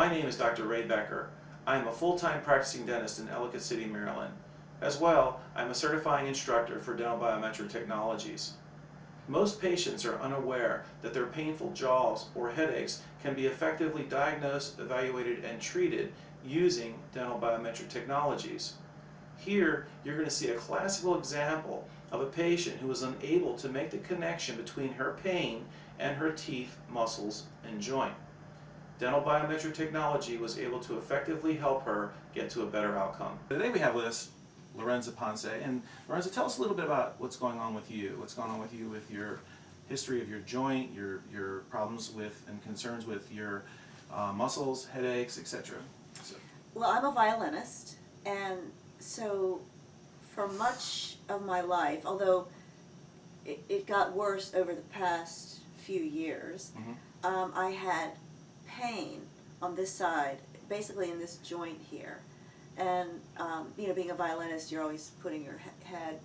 My name is Dr. Ray Becker. I am a full-time practicing dentist in Ellicott City, Maryland. As well, I'm a certifying instructor for Dental Biometric Technologies. Most patients are unaware that their painful jaws or headaches can be effectively diagnosed, evaluated, and treated using Dental Biometric Technologies. Here, you're going to see a classical example of a patient who was unable to make the connection between her pain and her teeth, muscles, and joint. Dental Biometric Technology was able to effectively help her get to a better outcome. Today we have with us Lorenza Ponce. And Lorenza, tell us a little bit about what's going on with you. What's going on with you with your history of your joint, your problems with and concerns with your muscles, headaches, etc. So. Well, I'm a violinist, and so for much of my life, although it got worse over the past few years, I had pain on this side, basically in this joint here. And, you know, being a violinist, you're always putting your head,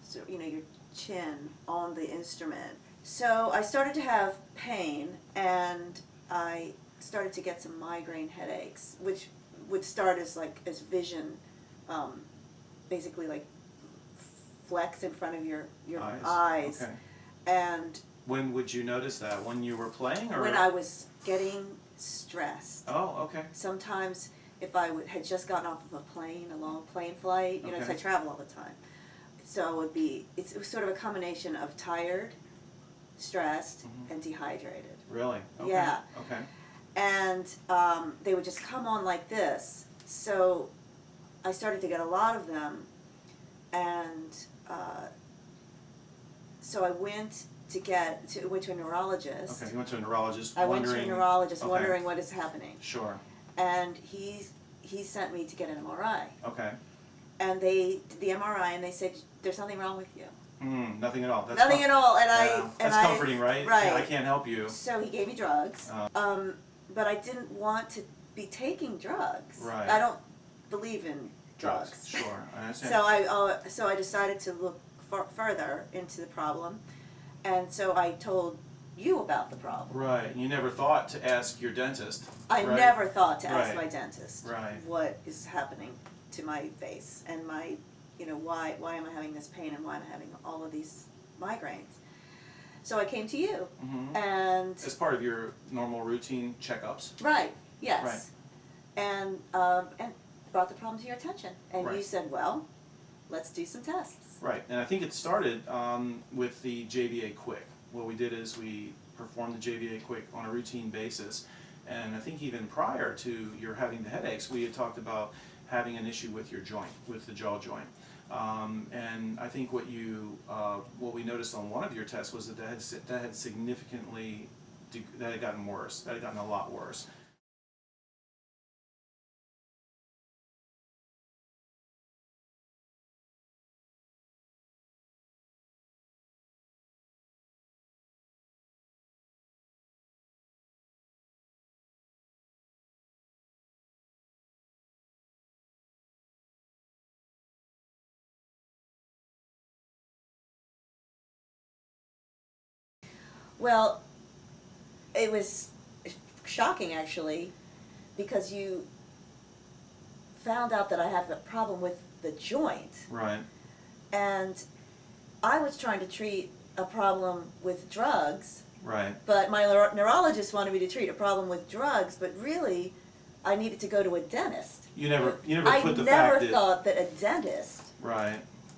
so, you know, your chin on the instrument. So I started to have pain, and I started to get some migraine headaches, which would start as vision, basically like flecks in front of your eyes. Okay. And when would you notice that? When you were playing, or when I was getting stressed. Oh, okay. Sometimes if I had just gotten off of a plane, a long plane flight, you know, because I travel all the time. So it was sort of a combination of tired, stressed, and dehydrated. Really? Okay. Yeah. Okay. And they would just come on like this. So I started to get a lot of them, and so I went to a neurologist. Okay, you went to a neurologist. Went to a neurologist wondering what is happening. Sure. And he sent me to get an MRI. Okay. And they did the MRI, and they said, "There's nothing wrong with you." Nothing at all. That's nothing at all. And that's comforting, right? Right. Yeah, I can't help you. So he gave me drugs. But I didn't want to be taking drugs. Right. I don't believe in drugs. Sure, I understand. So I decided to look further into the problem, and so I told you about the problem. Right. You never thought to ask your dentist. I never thought to ask my dentist Right. what is happening to my face and my, you know, why am I having this pain and why am I having all of these migraines. So I came to you, and as part of your normal routine checkups. Right. Yes. Right. And brought the problem to your attention, and you said, "Well, let's do some tests." Right. And I think it started with the JVA Quick. What we did is we performed the JVA Quick on a routine basis, and I think even prior to your having the headaches, we had talked about having an issue with your joint, with the jaw joint. And I think what we noticed on one of your tests was that had significantly, that had gotten worse, that had gotten a lot worse. Well, it was shocking, actually, because you found out that I have a problem with the joint. Right. And I was trying to treat a problem with drugs. Right. But my neurologist wanted me to treat a problem with drugs, but really, I needed to go to a dentist. You never put the I fact never that... thought that a dentist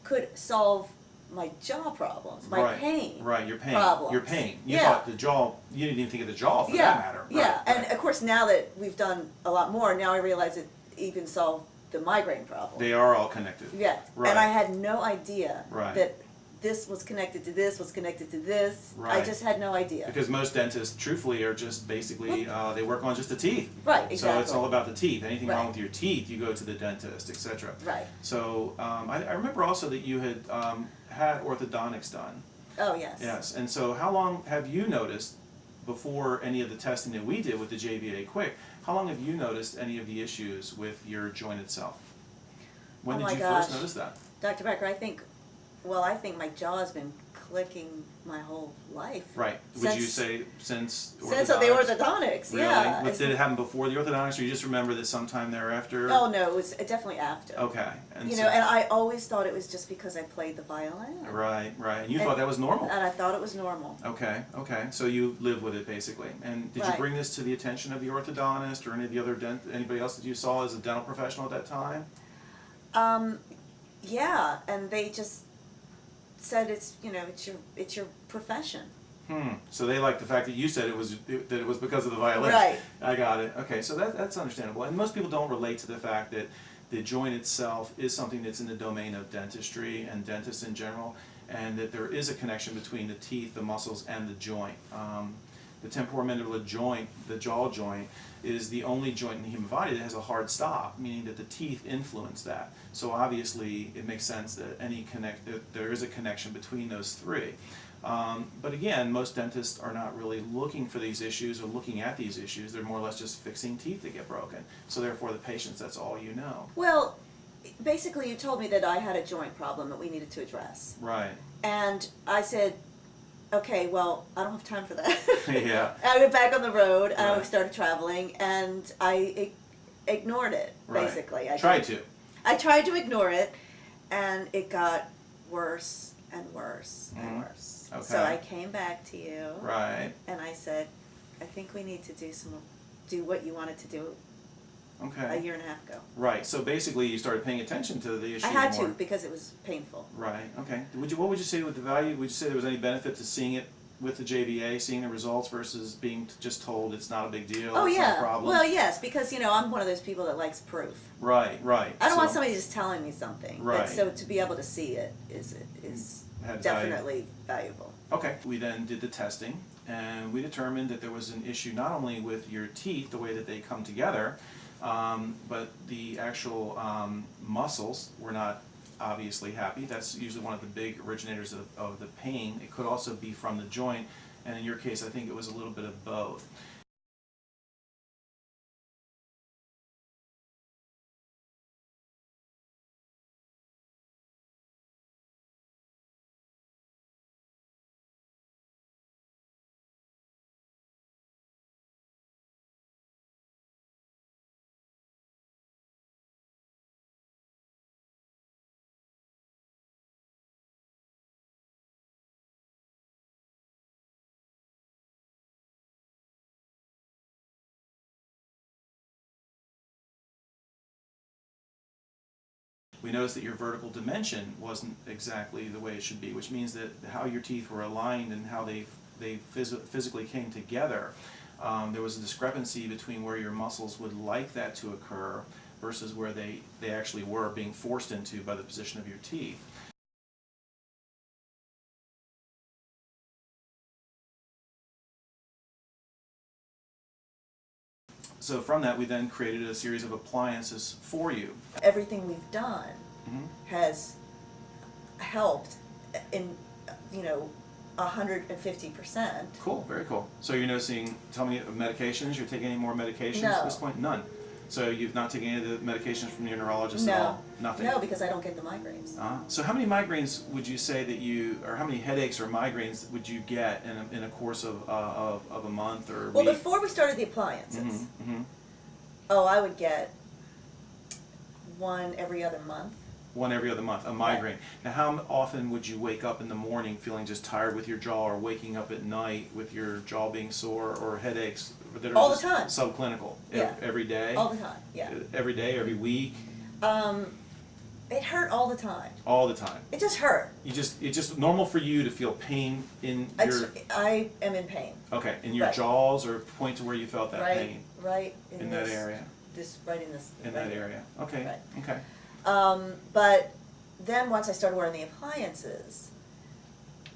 could solve my jaw problems, my pain. Right, your pain. Problems. Your pain. You thought the jaw, you didn't even think of the jaw for that matter. Yeah, and of course now that we've done a lot more, now I realize it even solved the migraine problem. They are all connected. Yeah, and I had no idea Right. that this was connected to this, was connected to this. Right. I just had no idea. Because most dentists, truthfully, are just basically, they work on just the teeth. Right, exactly. So it's all about the teeth. Anything wrong with your teeth, you go to the dentist, etc. Right. So I remember also that you had had orthodontics done. Oh, yes. Yes, and so how long have you noticed, before any of the testing that we did with the JVA Quick, how long have you noticed any of the issues with your joint itself? When did you first notice that? Dr. Becker, I think well, I think my jaw has been clicking my whole life. Right. Would you say since orthodontics? Since the orthodontics, really? yeah. But did it happen before the orthodontics, or you just remember that sometime thereafter? Oh no, it was definitely after. Okay. And You so, know, and I always thought it was just because I played the violin. Right, right. And you thought that was normal? And I thought it was normal. Okay, okay. So you live with it basically. And did you Right. bring this to the attention of the orthodontist or any of the other anybody else that you saw as a dental professional at that time? Yeah, and they just said it's, you know, it's your profession. So they liked the fact that you said that it was because of the violin. Right. I got it. Okay, so that's understandable. And most people don't relate to the fact that the joint itself is something that's in the domain of dentistry and dentists in general, and that there is a connection between the teeth, the muscles, and the joint. The temporomandibular joint, the jaw joint, is the only joint in the human body that has a hard stop, meaning that the teeth influence that. So obviously it makes sense that that there is a connection between those three. But again, most dentists are not really looking for these issues or looking at these issues. They're more or less just fixing teeth that get broken. So therefore the patients, that's all you know. Well, basically you told me that I had a joint problem that we needed to address. Right. And I said, okay, well, I don't have time for that. Yeah. I went back on the road, and Right. I started traveling, and I ignored it, Right. basically. I tried to ignore it, and it got worse and worse and worse. Okay. So I came back to you, Right. and I said, I think we need to do what you wanted to do Okay. a year and a half ago. Right. So basically you started paying attention to the issue I had more. to, because it was painful. Right. Okay. What would you say with the value? Would you say there was any benefit to seeing it with the JVA, seeing the results versus being just told it's not a big deal, Oh it's not a yeah. problem? Well, yes, because you know I'm one of those people that likes proof. Right. Right. I don't want So- somebody just telling me something. Right. But so to be able to see it is Had value. definitely valuable. Okay. We then did the testing, and we determined that there was an issue not only with your teeth, the way that they come together, but the actual muscles were not obviously happy. That's usually one of the big originators of the pain. It could also be from the joint, and in your case, I think it was a little bit of both. We noticed that your vertical dimension wasn't exactly the way it should be, which means that how your teeth were aligned and how they physically came together, there was a discrepancy between where your muscles would like that to occur versus where they actually were being forced into by the position of your teeth. So from that, we then created a series of appliances for you. Everything we've done has helped in, you know, 150%. Cool, very cool. So you're noticing, tell me, medications, you're taking any more medications No. at this point? None. So you've not taken any of the medications from your neurologist at all? Nothing? No, because I don't get the migraines. So how many migraines would you say that you, or how many headaches or migraines would you get in a course of a month or a Well, week? before we started the appliances, Mm-hmm. oh, I would get one every other month. One every other month, a migraine. Now how often would you wake up in the morning feeling just tired with your jaw, or waking up at night with your jaw being sore, or headaches that are All the just time. subclinical? Yeah. Every day? All the time, yeah. Every day, every week? It hurt all the time. All the time. It just hurt. It's just normal for you to feel pain in your, I am in pain. okay, in your Right. jaws, or point to where you felt that Right, pain? right In that area? Right in this. In right that here. area. Okay. Right. Okay. But then once I started wearing the appliances,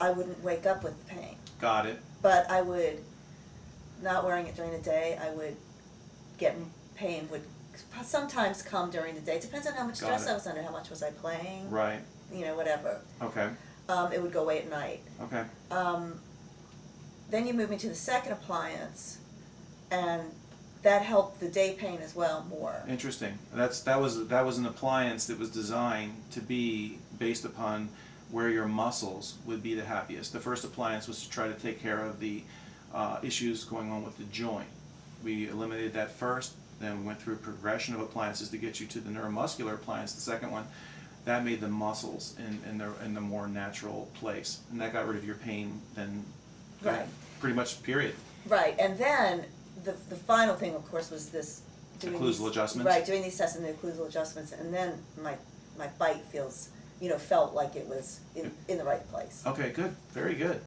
I wouldn't wake up with pain. Got it. But I would, not wearing it during the day, I would get pain would sometimes come during the day. It depends on how much Got stress it. I was under, how much was I playing, Right. you know, whatever. Okay. It would go away at night. Okay. Then you move me to the second appliance, and that helped the day pain as well more. Interesting. That was an appliance that was designed to be based upon where your muscles would be the happiest. The first appliance was to try to take care of the issues going on with the joint. We eliminated that first, then we went through a progression of appliances to get you to the neuromuscular appliance, the second one. That made the muscles in the more natural place, and that got rid of your pain then, Right. pretty much, period. Right, and then the final thing, of course, was this doing Occlusal these, adjustments? Right, doing these tests and the occlusal adjustments, and then my bite felt like it was in the right place. Okay, good, very good.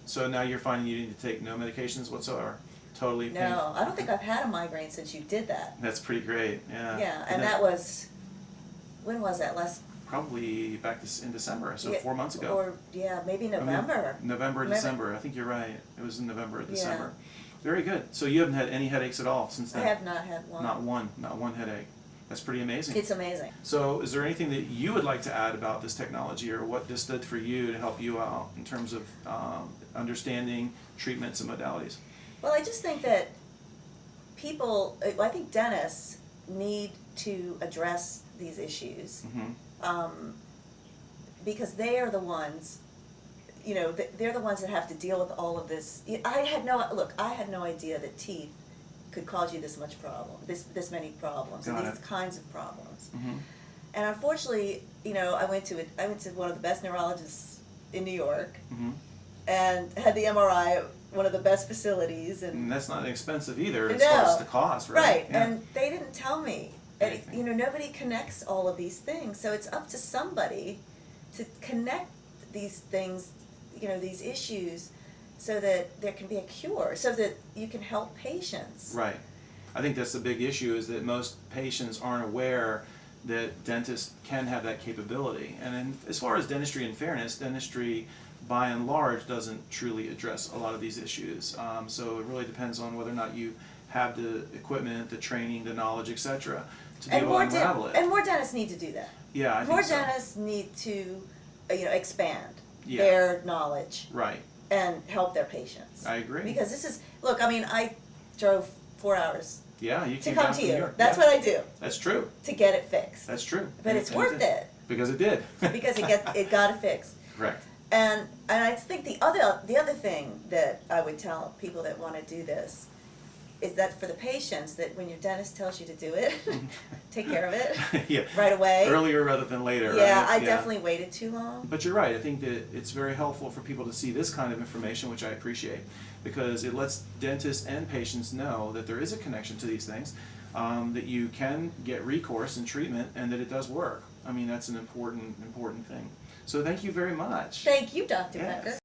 So now you're finding you need to take no medications whatsoever? Totally pain-free? No, I don't think I've had a migraine since you did that. That's pretty great, yeah. Yeah, and that was, when was that? Probably back in December, so Yeah, 4 months ago. Or, yeah, maybe November. November, December. I think you're right. It was in November or December. Very good. So you haven't had any headaches at all since then? I have not had one. Not one headache. That's pretty amazing. It's amazing. So is there anything that you would like to add about this technology, or what this did for you to help you out in terms of understanding treatments and modalities? Well, I just think that I think dentists need to address these issues, because they are the ones, they're the ones that have to deal with all of this. I had no idea that teeth could cause you this much problem, this many problems, and these kinds of problems. And unfortunately, I went to one of the best neurologists in New York, and had the MRI at one of the best facilities, and that's not expensive either as far as the cost, right? Right, Yeah. and they didn't tell me. And, nobody connects all of these things, so it's up to somebody to connect these things, these issues, so that there can be a cure, so that you can help patients. Right. I think that's the big issue, is that most patients aren't aware that dentists can have that capability. And as far as dentistry and fairness, dentistry by and large doesn't truly address a lot of these issues. So it really depends on whether or not you have the equipment, the training, the knowledge, etc., to be able to unravel it. And more dentists need to do that. Yeah, I think more so. dentists need to, expand Yeah. their knowledge. Right. And help their patients. I agree. Because this is, I drove 4 hours Yeah, you to came come down to from New you. York. That's Yeah. what I do. That's true. To get it fixed. That's true. But it's worth it. Because it did. Because it got it fixed. Correct. And I think the other thing that I would tell people that want to do this is that for the patients, that when your dentist tells you to do it, take care of it Yeah. right away. Earlier rather than later, Yeah, right? I definitely waited too long. But you're right. I think that it's very helpful for people to see this kind of information, which I appreciate, because it lets dentists and patients know that there is a connection to these things, that you can get recourse and treatment, and that it does work. I mean, that's an important thing. So thank you very much. Thank you, Dr. Yes. Becker.